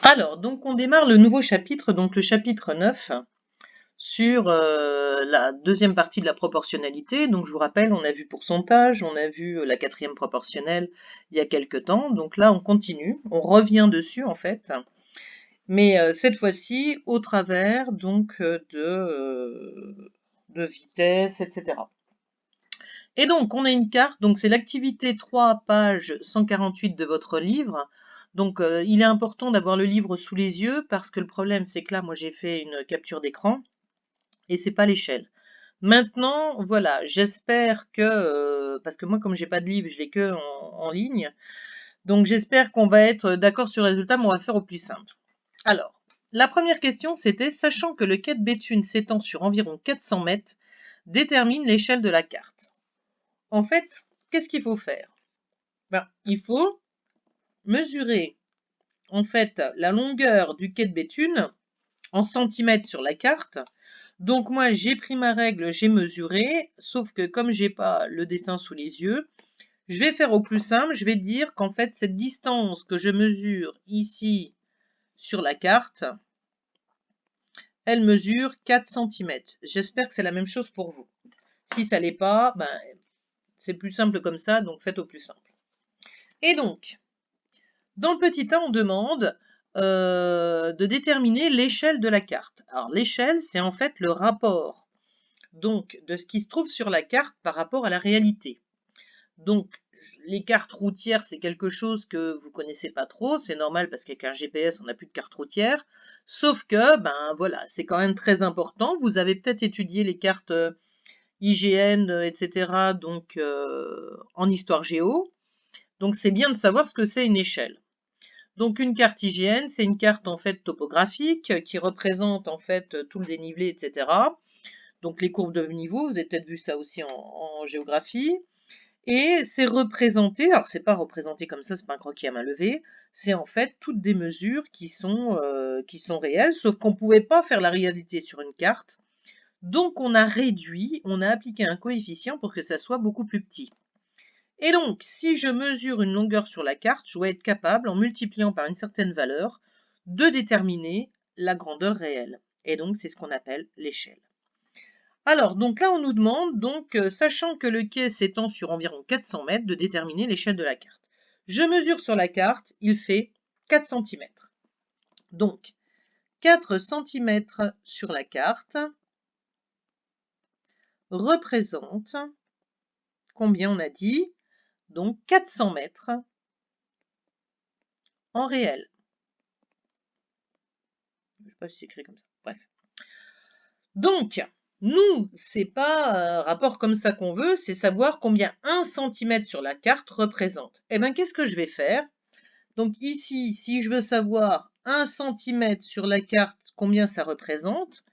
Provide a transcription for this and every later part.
Alors, donc on démarre le nouveau chapitre, donc le chapitre 9, sur la deuxième partie de la proportionnalité. Donc je vous rappelle, on a vu pourcentage, on a vu la quatrième proportionnelle il y a quelque temps. Donc là, on continue, on revient dessus en fait, mais cette fois-ci au travers donc de vitesse, etc. Et donc, on a une carte, donc c'est l'activité 3, page 148 de votre livre. Donc, il est important d'avoir le livre sous les yeux parce que le problème, c'est que là, moi, j'ai fait une capture d'écran et c'est pas l'échelle. Maintenant, voilà, j'espère que, parce que moi, comme j'ai pas de livre, je l'ai que en ligne, donc j'espère qu'on va être d'accord sur le résultat, mais on va faire au plus simple. Alors, la première question, c'était, sachant que le quai de Béthune s'étend sur environ 400 mètres, détermine l'échelle de la carte. En fait, qu'est-ce qu'il faut faire? Ben, il faut mesurer en fait la longueur du quai de Béthune en centimètres sur la carte. Donc moi j'ai pris ma règle, j'ai mesuré, sauf que comme j'ai pas le dessin sous les yeux, je vais faire au plus simple, je vais dire qu'en fait cette distance que je mesure ici sur la carte, elle mesure 4 centimètres. J'espère que c'est la même chose pour vous. Si ça l'est pas, ben, c'est plus simple comme ça, donc faites au plus simple. Et donc, dans le petit 1, on demande de déterminer l'échelle de la carte. Alors l'échelle, c'est en fait le rapport donc de ce qui se trouve sur la carte par rapport à la réalité. Donc les cartes routières, c'est quelque chose que vous connaissez pas trop, c'est normal parce qu'avec un GPS, on n'a plus de carte routière. Sauf que, ben voilà, c'est quand même très important. Vous avez peut-être étudié les cartes IGN, etc. Donc en histoire géo. Donc c'est bien de savoir ce que c'est une échelle. Donc une carte IGN, c'est une carte en fait topographique qui représente en fait tout le dénivelé, etc. Donc les courbes de niveau, vous avez peut-être vu ça aussi en géographie. Et c'est représenté, alors c'est pas représenté comme ça, c'est pas un croquis à main levée, c'est en fait toutes des mesures qui sont réelles, sauf qu'on ne pouvait pas faire la réalité sur une carte. Donc on a réduit, on a appliqué un coefficient pour que ça soit beaucoup plus petit. Et donc, si je mesure une longueur sur la carte, je dois être capable, en multipliant par une certaine valeur, de déterminer la grandeur réelle. Et donc, c'est ce qu'on appelle l'échelle. Alors, donc là, on nous demande, donc, sachant que le quai s'étend sur environ 400 mètres, de déterminer l'échelle de la carte. Je mesure sur la carte, il fait 4 cm. Donc, 4 cm sur la carte représente, combien on a dit? Donc, 400 mètres en réel. Je ne sais pas si c'est écrit comme ça. Bref. Donc, nous, c'est pas un rapport comme ça qu'on veut, c'est savoir combien 1 cm sur la carte représente. Eh bien, qu'est-ce que je vais faire? Donc ici, si je veux savoir 1 cm sur la carte, combien ça représente,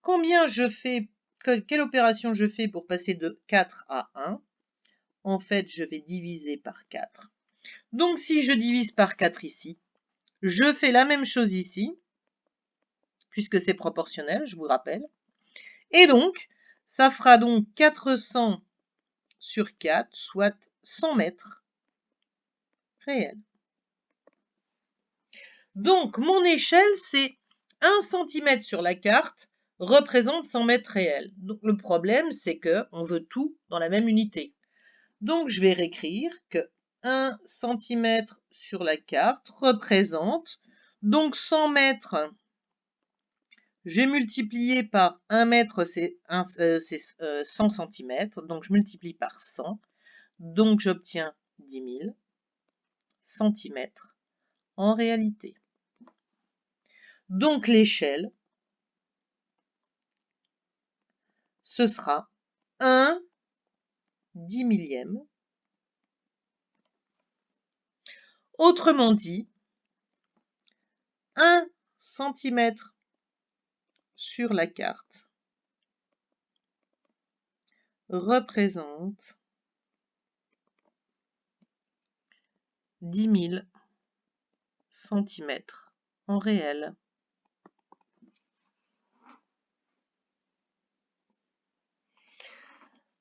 combien je fais, quelle opération je fais pour passer de 4 à 1? En fait, je vais diviser par 4. Donc si je divise par 4 ici, je fais la même chose ici, puisque c'est proportionnel, je vous rappelle. Et donc, ça fera donc 400 sur 4, soit 100 mètres réels. Donc, mon échelle, c'est 1 cm sur la carte représente 100 mètres réels. Donc, le problème, c'est qu'on veut tout dans la même unité. Donc, je vais réécrire que 1 cm sur la carte représente, donc 100 mètres, je vais multiplier par 1 mètre, c'est 100 cm, donc je multiplie par 100, donc j'obtiens 10 000 cm en réalité. Donc l'échelle, ce sera 1 10 millième. Autrement dit, 1 cm sur la carte représente 10 000 cm en réel.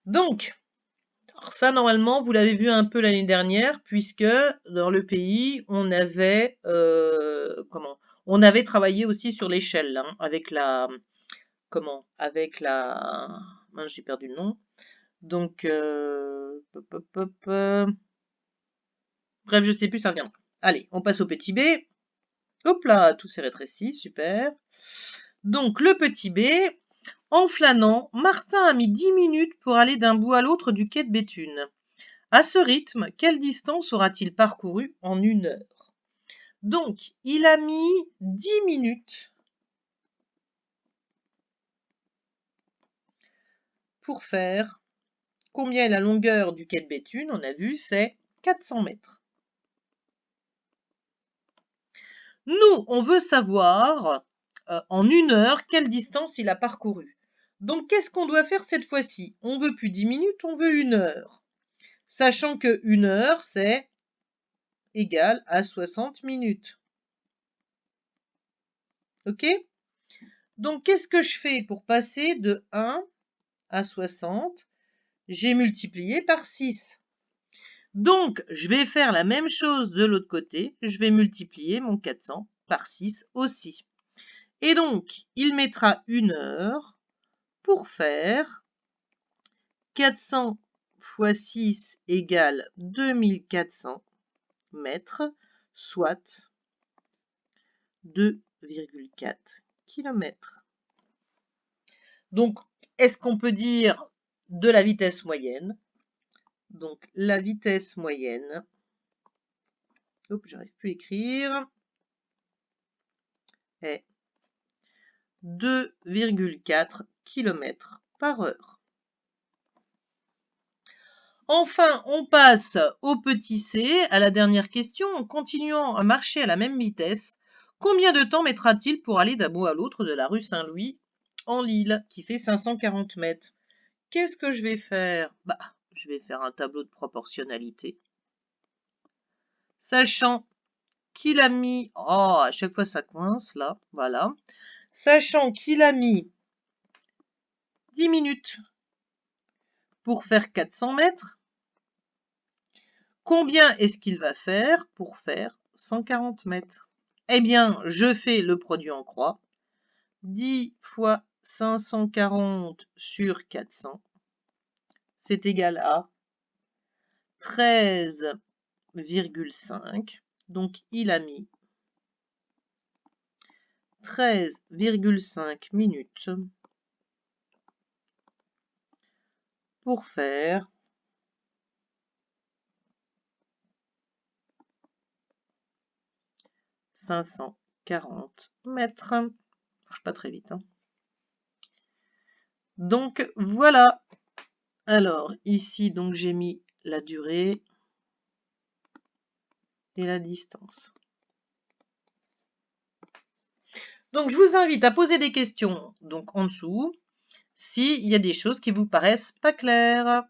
Donc, alors ça, normalement, vous l'avez vu un peu l'année dernière, puisque dans le pays, on avait, On avait travaillé aussi sur l'échelle, hein, avec la... Comment? Avec la... Mince, j'ai perdu le nom. Donc, bref, je sais plus, ça reviendra. Allez, on passe au petit b. Hop là, tout s'est rétréci, super. Donc, le petit b. En flânant, Martin a mis 10 minutes pour aller d'un bout à l'autre du quai de Béthune. À ce rythme, quelle distance aura-t-il parcouru en 1 heure? Donc, il a mis 10 minutes pour faire... Combien est la longueur du quai de Béthune? On a vu, c'est 400 mètres. Nous, on veut savoir en 1 heure quelle distance il a parcouru. Donc, qu'est-ce qu'on doit faire cette fois-ci? On veut plus 10 minutes, on veut 1 heure. Sachant que 1 heure, c'est égal à 60 minutes. Ok? Donc, qu'est-ce que je fais pour passer de 1 à 60? J'ai multiplié par 6. Donc, je vais faire la même chose de l'autre côté. Je vais multiplier mon 400 par 6 aussi. Et donc, il mettra 1 heure pour faire 400 fois 6 égale 2400 mètres, soit 2,4 km. Donc, est-ce qu'on peut dire de la vitesse moyenne? Donc, la vitesse moyenne, hop, j'arrive plus à écrire, est 2,4 km par heure. Enfin, on passe au petit c, à la dernière question. En continuant à marcher à la même vitesse, combien de temps mettra-t-il pour aller d'un bout à l'autre de la rue Saint-Louis en Lille, qui fait 540 mètres? Qu'est-ce que je vais faire? Je vais faire un tableau de proportionnalité. Sachant qu'il a mis... Oh, à chaque fois ça coince, là. Voilà. Sachant qu'il a mis 10 minutes pour faire 400 mètres, combien est-ce qu'il va faire pour faire 140 mètres? Eh bien, je fais le produit en croix. 10 fois 540 sur 400, c'est égal à 13,5. Donc, il a mis 13,5 minutes pour faire 540 mètres. Ça marche pas très vite, hein. Donc, voilà. Alors, ici, donc j'ai mis la durée et la distance. Donc, je vous invite à poser des questions donc en dessous s'il y a des choses qui vous paraissent pas claires.